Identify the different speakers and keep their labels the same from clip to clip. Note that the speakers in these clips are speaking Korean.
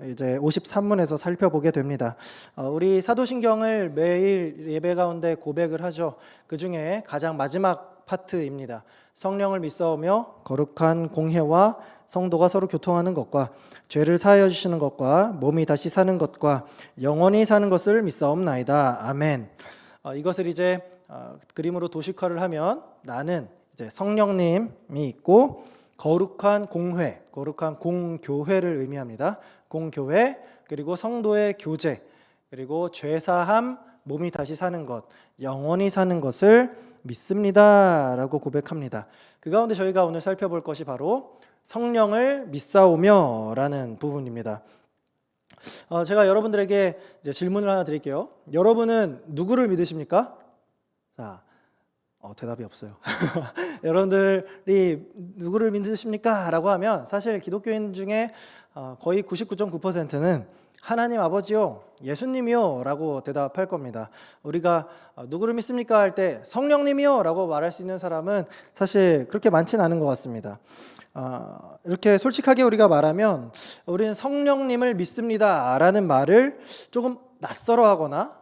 Speaker 1: 이제 53문에서 살펴보게 됩니다. 우리 사도신경을 매일 예배 가운데 고백을 하죠. 그 중에 가장 마지막 파트입니다. 성령을 믿사오며 거룩한 공회와 성도가 서로 교통하는 것과 죄를 사하여 주시는 것과 몸이 다시 사는 것과 영원히 사는 것을 믿사옵나이다. 아멘. 이것을 이제 그림으로 도식화를 하면 나는 이제 성령님이 있고 거룩한 공회, 거룩한 공교회를 의미합니다. 공교회, 그리고 성도의 교제, 그리고 죄사함, 몸이 다시 사는 것, 영원히 사는 것을 믿습니다 라고 고백합니다. 그 가운데 저희가 오늘 살펴볼 것이 바로 성령을 믿사오며 라는 부분입니다. 제가 여러분들에게 이제 질문을 하나 드릴게요. 여러분은 누구를 믿으십니까? 자, 대답이 없어요. 여러분들이 누구를 믿으십니까? 라고 하면 사실 기독교인 중에 거의 99.9%는 하나님 아버지요, 예수님이요 라고 대답할 겁니다. 우리가 누구를 믿습니까? 할 때 성령님이요 라고 말할 수 있는 사람은 사실 그렇게 많지는 않은 것 같습니다. 이렇게 솔직하게 우리가 말하면 우리는 성령님을 믿습니다 라는 말을 조금 낯설어 하거나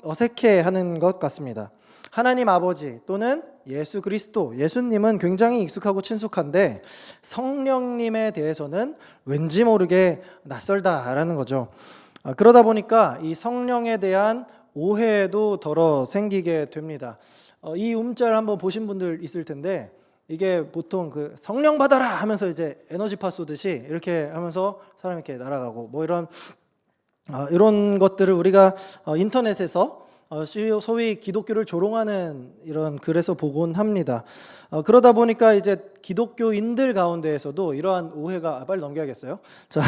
Speaker 1: 어색해 하는 것 같습니다. 하나님 아버지 또는 예수 그리스도, 예수님은 굉장히 익숙하고 친숙한데 성령님에 대해서는 왠지 모르게 낯설다라는 거죠. 그러다 보니까 이 성령에 대한 오해도 덜어 생기게 됩니다. 이 음절 한번 보신 분들 있을 텐데 이게 보통 그 성령 받아라 하면서 이제 에너지파 쏘듯이 이렇게 하면서 사람이 이렇게 날아가고 뭐 이런 것들을 우리가 인터넷에서 소위 기독교를 조롱하는 이런 글에서 보곤 합니다. 그러다 보니까 이제 기독교인들 가운데에서도 이러한 오해가 빨리 넘겨야겠어요. 자,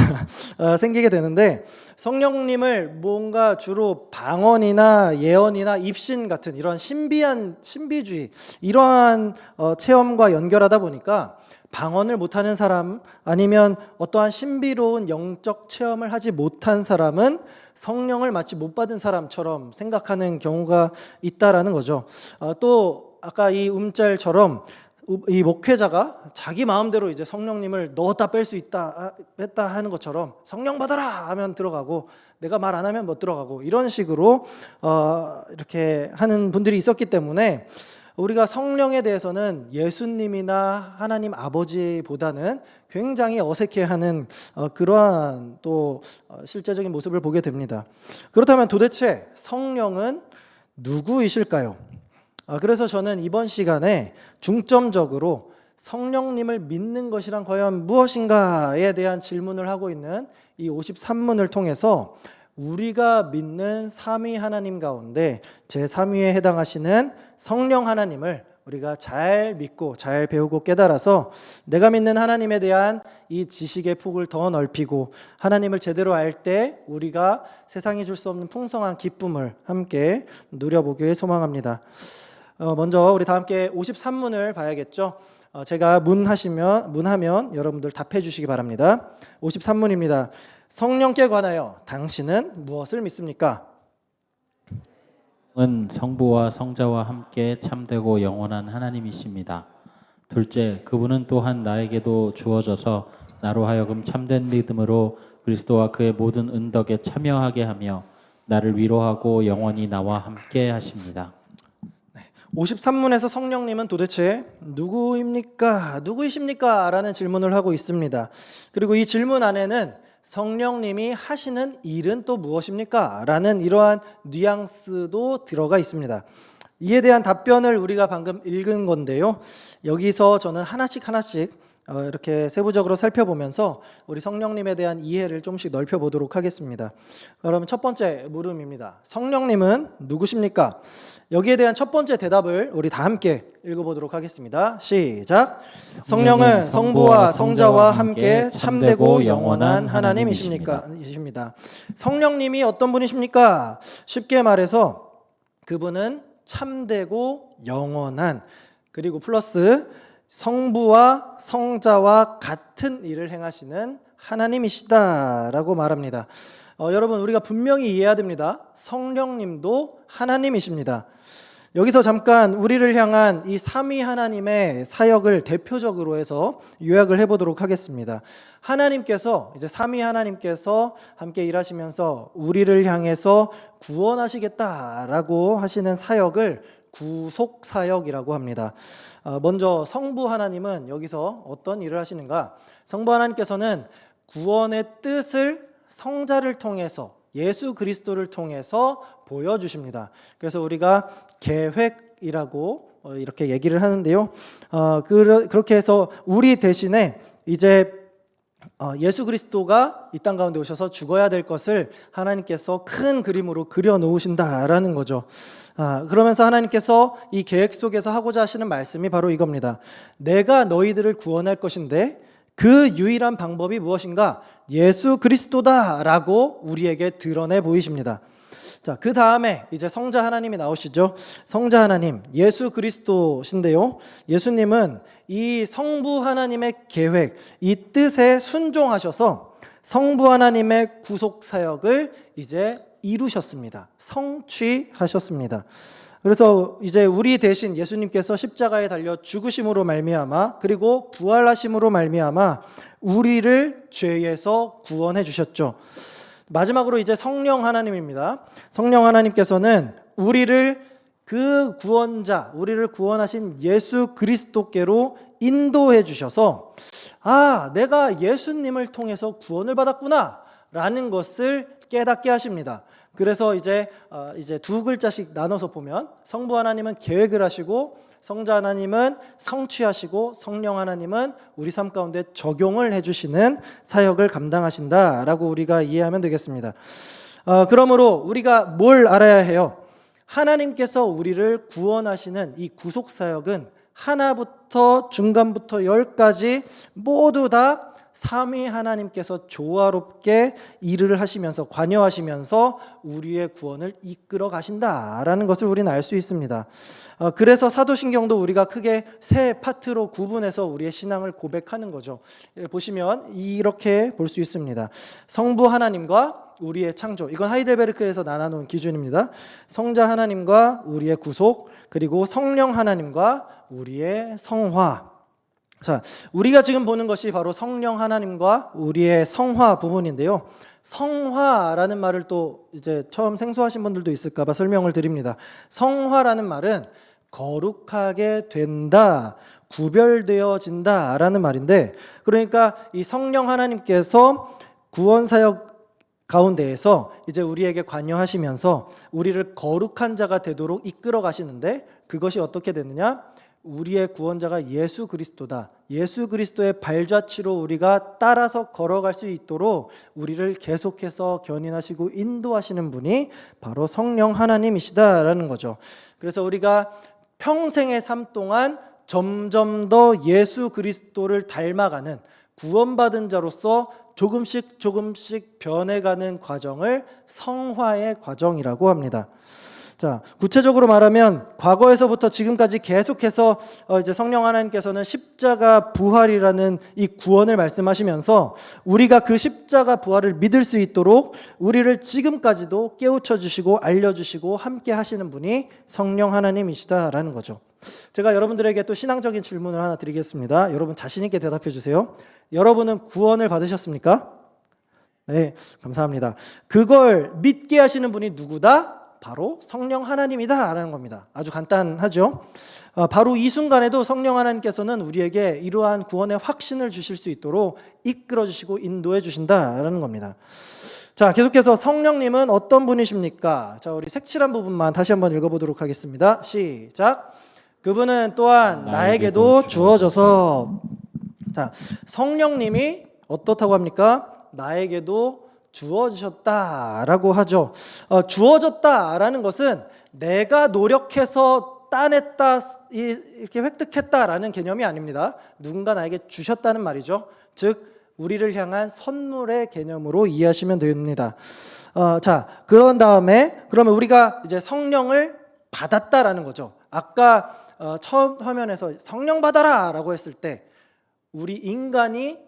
Speaker 1: 생기게 되는데 성령님을 뭔가 주로 방언이나 예언이나 입신 같은 이러한 신비주의 이러한 체험과 연결하다 보니까 방언을 못하는 사람 아니면 어떠한 신비로운 영적 체험을 하지 못한 사람은 성령을 마치 못 받은 사람처럼 생각하는 경우가 있다라는 거죠. 또 아까 이 음짤처럼 이 목회자가 자기 마음대로 이제 성령님을 넣었다 뺄 수 있다 뺐다 하는 것처럼 성령 받아라 하면 들어가고 내가 말 안 하면 못 들어가고 이런 식으로 이렇게 하는 분들이 있었기 때문에 우리가 성령에 대해서는 예수님이나 하나님 아버지보다는 굉장히 어색해하는 그러한 또 실제적인 모습을 보게 됩니다. 그렇다면 도대체 성령은 누구이실까요? 그래서 저는 이번 시간에 중점적으로 성령님을 믿는 것이란 과연 무엇인가에 대한 질문을 하고 있는 이 53문을 통해서 우리가 믿는 삼위 하나님 가운데 제3위에 해당하시는 성령 하나님을 우리가 잘 믿고 잘 배우고 깨달아서 내가 믿는 하나님에 대한 이 지식의 폭을 더 넓히고 하나님을 제대로 알 때 우리가 세상이 줄 수 없는 풍성한 기쁨을 함께 누려보길 소망합니다. 먼저 우리 다 함께 53문을 봐야겠죠. 제가 문하면 여러분들 답해 주시기 바랍니다. 53문입니다. 성령께 관하여 당신은 무엇을 믿습니까?
Speaker 2: 은 성부와 성자와 함께 참되고 영원한 하나님이십니다. 둘째, 그분은 또한 나에게도 주어져서 나로 하여금 참된 믿음으로 그리스도와 그의 모든 은덕에 참여하게 하며 나를 위로하고 영원히 나와 함께 하십니다.
Speaker 1: 53문에서 성령님은 도대체 누구입니까? 누구이십니까? 라는 질문을 하고 있습니다. 그리고 이 질문 안에는 성령님이 하시는 일은 또 무엇입니까? 라는 이러한 뉘앙스도 들어가 있습니다. 이에 대한 답변을 우리가 방금 읽은 건데요. 여기서 저는 하나씩 이렇게 세부적으로 살펴보면서 우리 성령님에 대한 이해를 좀씩 넓혀보도록 하겠습니다. 그러면 첫 번째 물음입니다. 성령님은 누구십니까? 여기에 대한 첫 번째 대답을 우리 다 함께 읽어보도록 하겠습니다. 시작. 성령은 성부와 성자와 함께 참되고 영원한 하나님이십니다. 성령님이 어떤 분이십니까? 쉽게 말해서 그분은 참되고 영원한, 그리고 플러스 성부와 성자와 같은 일을 행하시는 하나님이시다라고 말합니다. 여러분, 우리가 분명히 이해해야 됩니다. 성령님도 하나님이십니다. 여기서 잠깐 우리를 향한 이 삼위 하나님의 사역을 대표적으로 해서 요약을 해보도록 하겠습니다. 하나님께서 이제 삼위 하나님께서 함께 일하시면서 우리를 향해서 구원하시겠다라고 하시는 사역을 구속 사역이라고 합니다. 먼저 성부 하나님은 여기서 어떤 일을 하시는가? 성부 하나님께서는 구원의 뜻을 성자를 통해서 예수 그리스도를 통해서 보여주십니다. 그래서 우리가 계획이라고 이렇게 얘기를 하는데요. 그렇게 해서 우리 대신에 이제 예수 그리스도가 이 땅 가운데 오셔서 죽어야 될 것을 하나님께서 큰 그림으로 그려 놓으신다라는 거죠. 그러면서 하나님께서 이 계획 속에서 하고자 하시는 말씀이 바로 이겁니다. 내가 너희들을 구원할 것인데 그 유일한 방법이 무엇인가? 예수 그리스도다라고 우리에게 드러내 보이십니다. 자, 그 다음에 이제 성자 하나님이 나오시죠. 성자 하나님, 예수 그리스도신데요. 예수님은 이 성부 하나님의 계획, 이 뜻에 순종하셔서 성부 하나님의 구속 사역을 이제 이루셨습니다. 성취하셨습니다. 그래서 이제 우리 대신 예수님께서 십자가에 달려 죽으심으로 말미암아 그리고 부활하심으로 말미암아 우리를 죄에서 구원해 주셨죠. 마지막으로 이제 성령 하나님입니다. 성령 하나님께서는 우리를 그 구원자, 우리를 구원하신 예수 그리스도께로 인도해 주셔서 내가 예수님을 통해서 구원을 받았구나 라는 것을 깨닫게 하십니다. 그래서 이제 두 글자씩 나눠서 보면 성부 하나님은 계획을 하시고 성자 하나님은 성취하시고 성령 하나님은 우리 삶 가운데 적용을 해주시는 사역을 감당하신다라고 우리가 이해하면 되겠습니다. 그러므로 우리가 뭘 알아야 해요? 하나님께서 우리를 구원하시는 이 구속 사역은 하나부터 중간부터 열까지 모두 다 삼위 하나님께서 조화롭게 일을 하시면서 관여하시면서 우리의 구원을 이끌어 가신다라는 것을 우리는 알 수 있습니다. 그래서 사도신경도 우리가 크게 세 파트로 구분해서 우리의 신앙을 고백하는 거죠. 보시면 이렇게 볼 수 있습니다. 성부 하나님과 우리의 창조, 이건 하이델베르크에서 나눠놓은 기준입니다. 성자 하나님과 우리의 구속, 그리고 성령 하나님과 우리의 성화. 자, 우리가 지금 보는 것이 바로 성령 하나님과 우리의 성화 부분인데요. 성화라는 말을 또 이제 처음 생소하신 분들도 있을까 봐 설명을 드립니다. 성화라는 말은 거룩하게 된다, 구별되어진다라는 말인데, 그러니까 이 성령 하나님께서 구원 사역 가운데에서 이제 우리에게 관여하시면서 우리를 거룩한 자가 되도록 이끌어 가시는데, 그것이 어떻게 되느냐? 우리의 구원자가 예수 그리스도다. 예수 그리스도의 발자취로 우리가 따라서 걸어갈 수 있도록 우리를 계속해서 견인하시고 인도하시는 분이 바로 성령 하나님이시다라는 거죠. 그래서 우리가 평생의 삶 동안 점점 더 예수 그리스도를 닮아가는 구원받은 자로서 조금씩 변해가는 과정을 성화의 과정이라고 합니다. 자, 구체적으로 말하면 과거에서부터 지금까지 계속해서 이제 성령 하나님께서는 십자가 부활이라는 이 구원을 말씀하시면서 우리가 그 십자가 부활을 믿을 수 있도록 우리를 지금까지도 깨우쳐 주시고 알려주시고 함께 하시는 분이 성령 하나님이시다라는 거죠. 제가 여러분들에게 또 신앙적인 질문을 하나 드리겠습니다. 여러분 자신 있게 대답해 주세요. 여러분은 구원을 받으셨습니까? 네, 감사합니다. 그걸 믿게 하시는 분이 누구다? 바로 성령 하나님이다 라는 겁니다. 아주 간단하죠. 바로 이 순간에도 성령 하나님께서는 우리에게 이러한 구원의 확신을 주실 수 있도록 이끌어 주시고 인도해 주신다라는 겁니다. 자, 계속해서 성령님은 어떤 분이십니까? 자, 우리 색칠한 부분만 다시 한번 읽어보도록 하겠습니다. 시작. 그분은 또한 나에게도 주어져서. 자, 성령님이 어떻다고 합니까? 나에게도 주어지셨다라고 하죠. 주어졌다라는 것은 내가 노력해서 따냈다, 이렇게 획득했다라는 개념이 아닙니다. 누군가 나에게 주셨다는 말이죠. 즉 우리를 향한 선물의 개념으로 이해하시면 됩니다. 자, 그런 다음에 그러면 우리가 이제 성령을 받았다라는 거죠. 아까 처음 화면에서 성령 받아라라고 했을 때 우리 인간이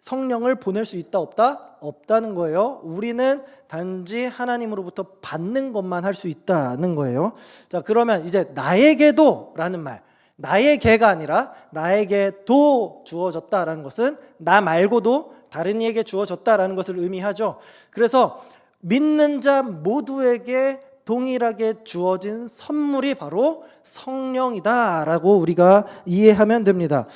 Speaker 1: 성령을 보낼 수 있다 없다? 없다는 거예요. 우리는 단지 하나님으로부터 받는 것만 할 수 있다는 거예요. 자, 그러면 이제 나에게도 라는 말, 나에게가 아니라 나에게도 주어졌다라는 것은 나 말고도 다른 이에게 주어졌다라는 것을 의미하죠. 그래서 믿는 자 모두에게 동일하게 주어진 선물이 바로 성령이다라고 우리가 이해하면 됩니다.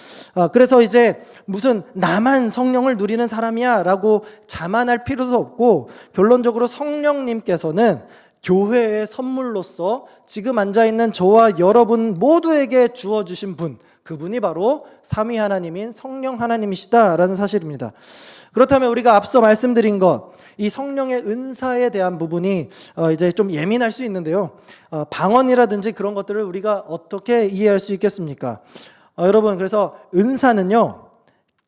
Speaker 1: 그래서 이제 무슨 나만 성령을 누리는 사람이야라고 자만할 필요도 없고, 결론적으로 성령님께서는 교회의 선물로서 지금 앉아있는 저와 여러분 모두에게 주어주신 분, 그분이 바로 삼위 하나님인 성령 하나님이시다라는 사실입니다. 그렇다면 우리가 앞서 말씀드린 것, 이 성령의 은사에 대한 부분이 이제 좀 예민할 수 있는데요. 방언이라든지 그런 것들을 우리가 어떻게 이해할 수 있겠습니까? 여러분, 그래서 은사는요,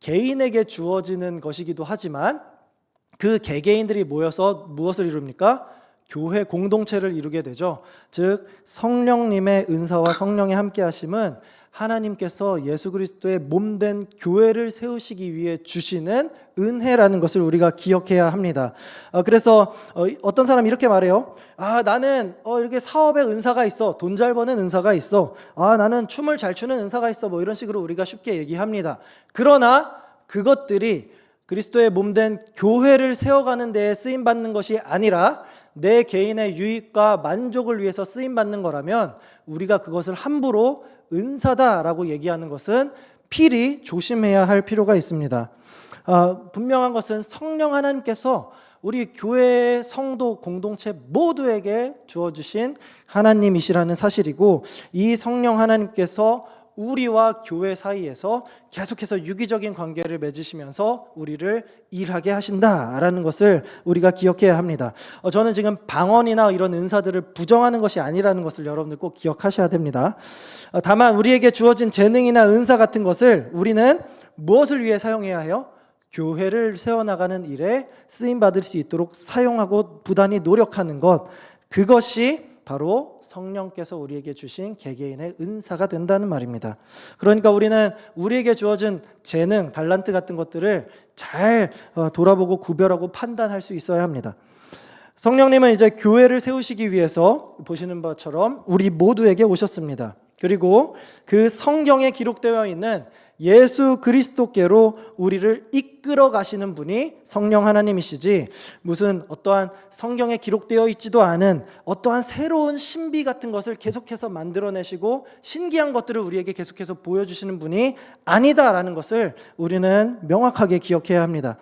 Speaker 1: 개인에게 주어지는 것이기도 하지만 그 개개인들이 모여서 무엇을 이룹니까? 교회 공동체를 이루게 되죠. 즉 성령님의 은사와 성령의 함께 하심은 하나님께서 예수 그리스도의 몸된 교회를 세우시기 위해 주시는 은혜라는 것을 우리가 기억해야 합니다. 그래서 어떤 사람이 이렇게 말해요. 나는 이렇게 사업에 은사가 있어. 돈 잘 버는 은사가 있어. 나는 춤을 잘 추는 은사가 있어. 뭐 이런 식으로 우리가 쉽게 얘기합니다. 그러나 그것들이 그리스도의 몸된 교회를 세워가는 데에 쓰임받는 것이 아니라 내 개인의 유익과 만족을 위해서 쓰임받는 거라면 우리가 그것을 함부로 은사다라고 얘기하는 것은 필히 조심해야 할 필요가 있습니다. 분명한 것은 성령 하나님께서 우리 교회의 성도 공동체 모두에게 주어주신 하나님이시라는 사실이고, 이 성령 하나님께서 우리와 교회 사이에서 계속해서 유기적인 관계를 맺으시면서 우리를 일하게 하신다라는 것을 우리가 기억해야 합니다. 저는 지금 방언이나 이런 은사들을 부정하는 것이 아니라는 것을 여러분들 꼭 기억하셔야 됩니다. 다만 우리에게 주어진 재능이나 은사 같은 것을 우리는 무엇을 위해 사용해야 해요? 교회를 세워나가는 일에 쓰임받을 수 있도록 사용하고 부단히 노력하는 것, 그것이 바로 성령께서 우리에게 주신 개개인의 은사가 된다는 말입니다. 그러니까 우리는 우리에게 주어진 재능, 달란트 같은 것들을 잘 돌아보고 구별하고 판단할 수 있어야 합니다. 성령님은 이제 교회를 세우시기 위해서 보시는 것처럼 우리 모두에게 오셨습니다. 그리고 그 성경에 기록되어 있는 예수 그리스도께로 우리를 이끌어 가시는 분이 성령 하나님이시지, 무슨 어떠한 성경에 기록되어 있지도 않은 어떠한 새로운 신비 같은 것을 계속해서 만들어내시고 신기한 것들을 우리에게 계속해서 보여주시는 분이 아니다라는 것을 우리는 명확하게 기억해야 합니다.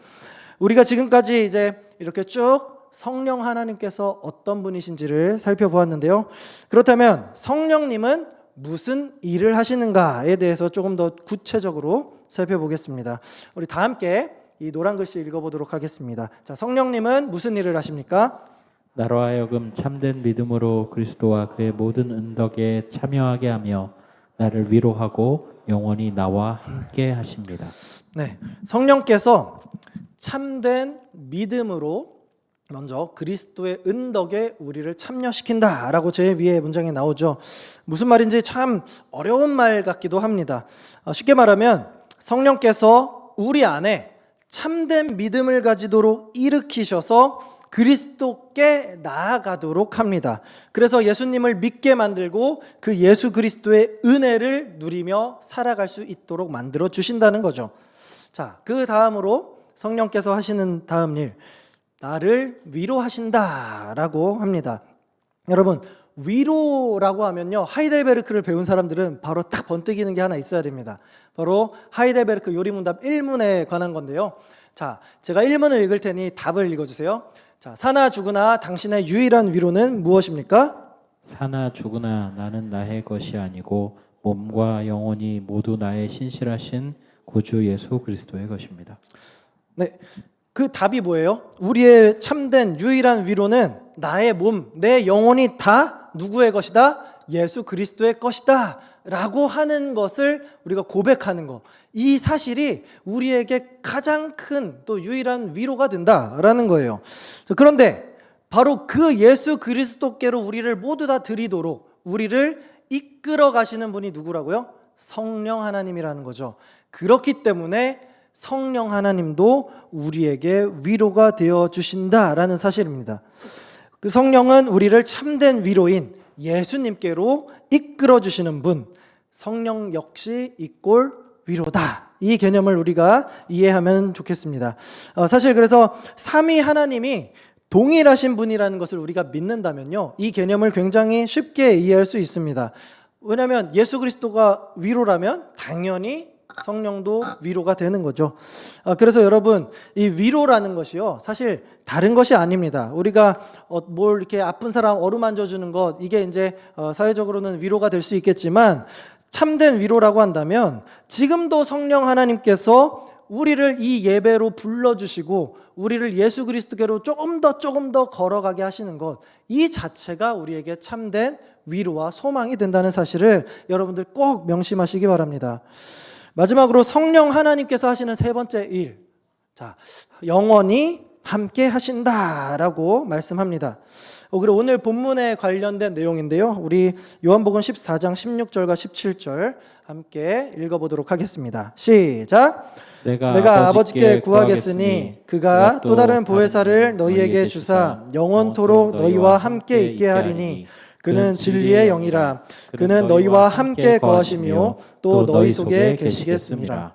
Speaker 1: 우리가 지금까지 이제 이렇게 쭉 성령 하나님께서 어떤 분이신지를 살펴보았는데요. 그렇다면 성령님은 무슨 일을 하시는가에 대해서 조금 더 구체적으로 살펴보겠습니다. 우리 다 함께 이 노란 글씨 읽어보도록 하겠습니다. 자, 성령님은 무슨 일을 하십니까?
Speaker 2: 나로 하여금 참된 믿음으로 그리스도와 그의 모든 은덕에 참여하게 하며 나를 위로하고 영원히 나와 함께 하십니다.
Speaker 1: 네, 성령께서 참된 믿음으로 먼저 그리스도의 은덕에 우리를 참여시킨다라고 제 위에 문장에 나오죠. 무슨 말인지 참 어려운 말 같기도 합니다. 쉽게 말하면 성령께서 우리 안에 참된 믿음을 가지도록 일으키셔서 그리스도께 나아가도록 합니다. 그래서 예수님을 믿게 만들고 그 예수 그리스도의 은혜를 누리며 살아갈 수 있도록 만들어 주신다는 거죠. 자, 그 다음으로 성령께서 하시는 다음 일, 나를 위로하신다라고 합니다. 여러분, 위로라고 하면요, 하이델베르크를 배운 사람들은 바로 딱 번뜩이는 게 하나 있어야 됩니다. 바로 하이델베르크 요리문답 1문에 관한 건데요. 자, 제가 1문을 읽을 테니 답을 읽어주세요. 자, 사나 죽으나 당신의 유일한 위로는 무엇입니까?
Speaker 2: 사나 죽으나 나는 나의 것이 아니고 몸과 영혼이 모두 나의 신실하신 구주 예수 그리스도의 것입니다.
Speaker 1: 네, 그 답이 뭐예요? 우리의 참된 유일한 위로는 나의 몸, 내 영혼이 다 누구의 것이다? 예수 그리스도의 것이다 라고 하는 것을 우리가 고백하는 것, 이 사실이 우리에게 가장 큰 또 유일한 위로가 된다라는 거예요. 그런데 바로 그 예수 그리스도께로 우리를 모두 다 드리도록 우리를 이끌어 가시는 분이 누구라고요? 성령 하나님이라는 거죠. 그렇기 때문에 성령 하나님도 우리에게 위로가 되어 주신다라는 사실입니다. 그 성령은 우리를 참된 위로인 예수님께로 이끌어 주시는 분, 성령 역시 이꼴 위로다. 이 개념을 우리가 이해하면 좋겠습니다. 사실 그래서 삼위 하나님이 동일하신 분이라는 것을 우리가 믿는다면요, 이 개념을 굉장히 쉽게 이해할 수 있습니다. 왜냐하면 예수 그리스도가 위로라면 당연히 성령도 위로가 되는 거죠. 그래서 여러분, 이 위로라는 것이요, 사실 다른 것이 아닙니다. 우리가 뭘 이렇게 아픈 사람 어루만져 주는 것, 이게 이제 사회적으로는 위로가 될 수 있겠지만, 참된 위로라고 한다면 지금도 성령 하나님께서 우리를 이 예배로 불러주시고 우리를 예수 그리스도께로 조금 더 걸어가게 하시는 것, 이 자체가 우리에게 참된 위로와 소망이 된다는 사실을 여러분들 꼭 명심하시기 바랍니다. 마지막으로 성령 하나님께서 하시는 세 번째 일, 자, 영원히 함께 하신다라고 말씀합니다. 그리고 오늘 본문에 관련된 내용인데요, 우리 요한복음 14장 16절과 17절 함께 읽어보도록 하겠습니다. 시작. 내가 아버지께 구하겠으니 그가 또 다른 보혜사를 너희에게 주사 영원토록 너희와 함께 있게 하리니 그는 진리의 영이라. 그는 너희와 함께 거하시며 또 너희 속에 계시겠습니다.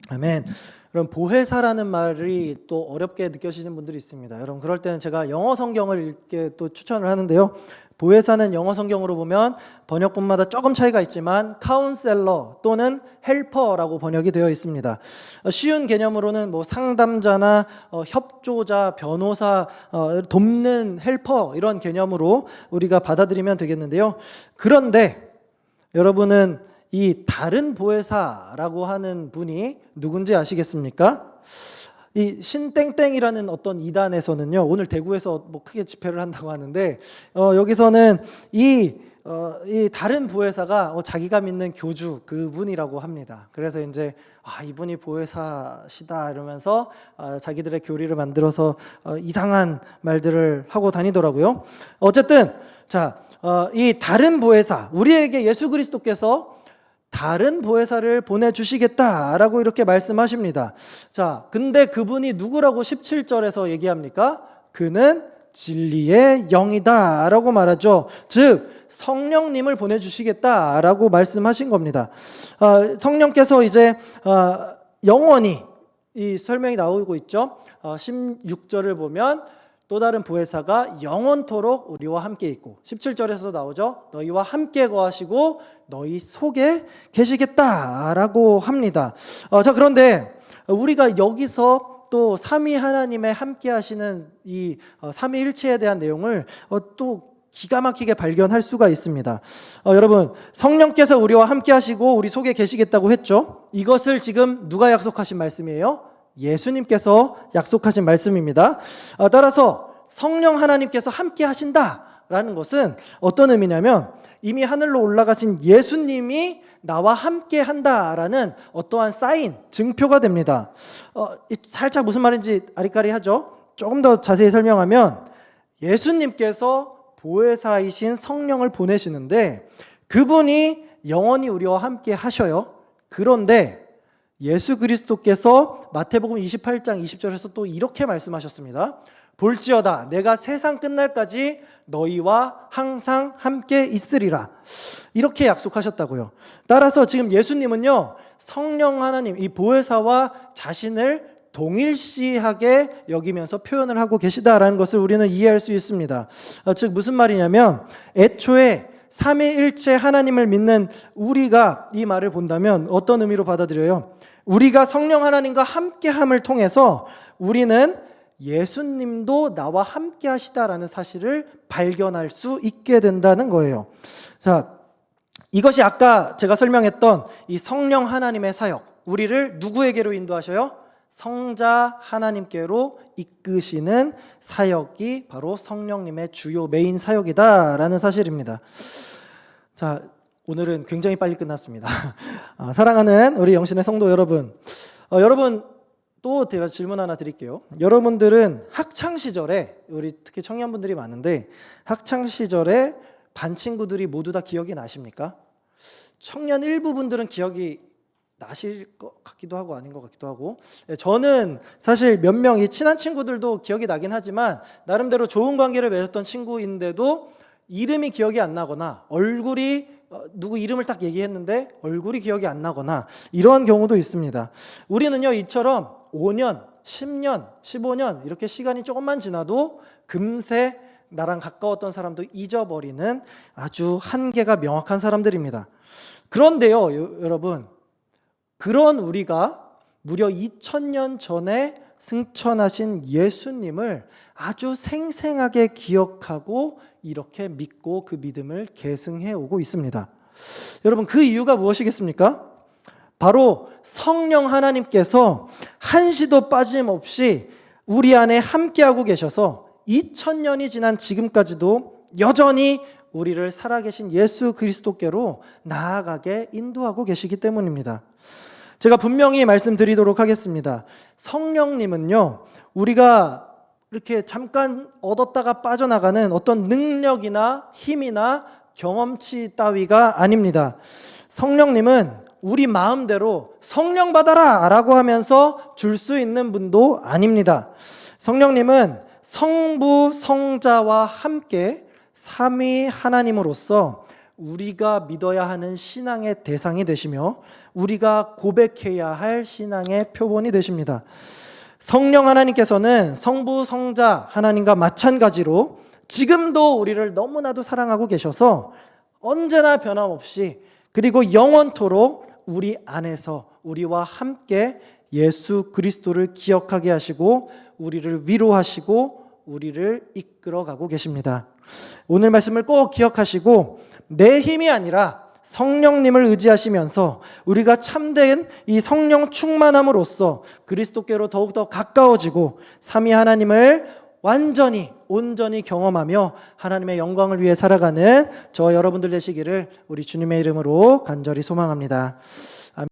Speaker 1: 아멘. 그럼 보혜사라는 말이 또 어렵게 느껴지는 분들이 있습니다. 여러분, 그럴 때는 제가 영어 성경을 읽게 또 추천을 하는데요, 보혜사는 영어 성경으로 보면 번역본마다 조금 차이가 있지만 카운셀러 또는 헬퍼라고 번역이 되어 있습니다. 쉬운 개념으로는 뭐 상담자나 협조자, 변호사, 돕는 헬퍼, 이런 개념으로 우리가 받아들이면 되겠는데요. 그런데 여러분은 이 다른 보혜사라고 하는 분이 누군지 아시겠습니까? 이 신땡땡이라는 어떤 이단에서는요, 오늘 대구에서 뭐 크게 집회를 한다고 하는데, 여기서는 이 다른 보혜사가 자기가 믿는 교주 그분이라고 합니다. 그래서 이제 이분이 보혜사시다 이러면서 자기들의 교리를 만들어서 이상한 말들을 하고 다니더라고요. 어쨌든 자, 이 다른 보혜사, 우리에게 예수 그리스도께서 다른 보혜사를 보내주시겠다라고 이렇게 말씀하십니다. 자, 근데 그분이 누구라고 17절에서 얘기합니까? 그는 진리의 영이다 라고 말하죠. 즉 성령님을 보내주시겠다라고 말씀하신 겁니다. 성령께서 이제 영원히, 이 설명이 나오고 있죠. 16절을 보면 또 다른 보혜사가 영원토록 우리와 함께 있고, 17절에서 나오죠. 너희와 함께 거하시고 너희 속에 계시겠다라고 합니다. 자, 그런데 우리가 여기서 또 삼위 하나님의 함께 하시는 이 삼위일체에 대한 내용을 또 기가 막히게 발견할 수가 있습니다. 여러분, 성령께서 우리와 함께 하시고 우리 속에 계시겠다고 했죠. 이것을 지금 누가 약속하신 말씀이에요? 예수님께서 약속하신 말씀입니다. 따라서 성령 하나님께서 함께 하신다라는 것은 어떤 의미냐면, 이미 하늘로 올라가신 예수님이 나와 함께 한다라는 어떠한 사인, 증표가 됩니다. 살짝 무슨 말인지 아리까리하죠? 조금 더 자세히 설명하면, 예수님께서 보혜사이신 성령을 보내시는데 그분이 영원히 우리와 함께 하셔요. 그런데 예수 그리스도께서 마태복음 28장 20절에서 또 이렇게 말씀하셨습니다. 볼지어다 내가 세상 끝날까지 너희와 항상 함께 있으리라. 이렇게 약속하셨다고요. 따라서 지금 예수님은요, 성령 하나님, 이 보혜사와 자신을 동일시하게 여기면서 표현을 하고 계시다라는 것을 우리는 이해할 수 있습니다. 즉 무슨 말이냐면, 애초에 삼위일체 하나님을 믿는 우리가 이 말을 본다면 어떤 의미로 받아들여요? 우리가 성령 하나님과 함께함을 통해서 우리는 예수님도 나와 함께 하시다라는 사실을 발견할 수 있게 된다는 거예요. 자, 이것이 아까 제가 설명했던 이 성령 하나님의 사역, 우리를 누구에게로 인도하셔요? 성자 하나님께로 이끄시는 사역이 바로 성령님의 주요 메인 사역이다라는 사실입니다. 자, 오늘은 굉장히 빨리 끝났습니다. 사랑하는 우리 영신의 성도 여러분, 여러분 또 제가 질문 하나 드릴게요. 여러분들은 학창 시절에, 우리 특히 청년분들이 많은데 학창 시절에 반 친구들이 모두 다 기억이 나십니까? 청년 일부 분들은 기억이 나실 것 같기도 하고 아닌 것 같기도 하고. 저는 사실 몇 명 이 친한 친구들도 기억이 나긴 하지만 나름대로 좋은 관계를 맺었던 친구인데도 이름이 기억이 안 나거나 얼굴이 누구 이름을 딱 얘기했는데 얼굴이 기억이 안 나거나 이러한 경우도 있습니다. 우리는요 이처럼 5년, 10년, 15년 이렇게 시간이 조금만 지나도 금세 나랑 가까웠던 사람도 잊어버리는 아주 한계가 명확한 사람들입니다. 그런데요 여러분, 그런 우리가 무려 2000년 전에 승천하신 예수님을 아주 생생하게 기억하고 이렇게 믿고 그 믿음을 계승해 오고 있습니다. 여러분, 그 이유가 무엇이겠습니까? 바로 성령 하나님께서 한시도 빠짐없이 우리 안에 함께하고 계셔서 2000년이 지난 지금까지도 여전히 우리를 살아계신 예수 그리스도께로 나아가게 인도하고 계시기 때문입니다. 제가 분명히 말씀드리도록 하겠습니다. 성령님은요, 우리가 이렇게 잠깐 얻었다가 빠져나가는 어떤 능력이나 힘이나 경험치 따위가 아닙니다. 성령님은 우리 마음대로 성령 받아라 라고 하면서 줄 수 있는 분도 아닙니다. 성령님은 성부, 성자와 함께 삼위 하나님으로서 우리가 믿어야 하는 신앙의 대상이 되시며 우리가 고백해야 할 신앙의 표본이 되십니다. 성령 하나님께서는 성부, 성자 하나님과 마찬가지로 지금도 우리를 너무나도 사랑하고 계셔서 언제나 변함없이 그리고 영원토록 우리 안에서 우리와 함께 예수 그리스도를 기억하게 하시고 우리를 위로하시고 우리를 이끌어가고 계십니다. 오늘 말씀을 꼭 기억하시고 내 힘이 아니라 성령님을 의지하시면서 우리가 참된 이 성령 충만함으로써 그리스도께로 더욱더 가까워지고 삼위 하나님을 완전히 온전히 경험하며 하나님의 영광을 위해 살아가는 저 여러분들 되시기를 우리 주님의 이름으로 간절히 소망합니다.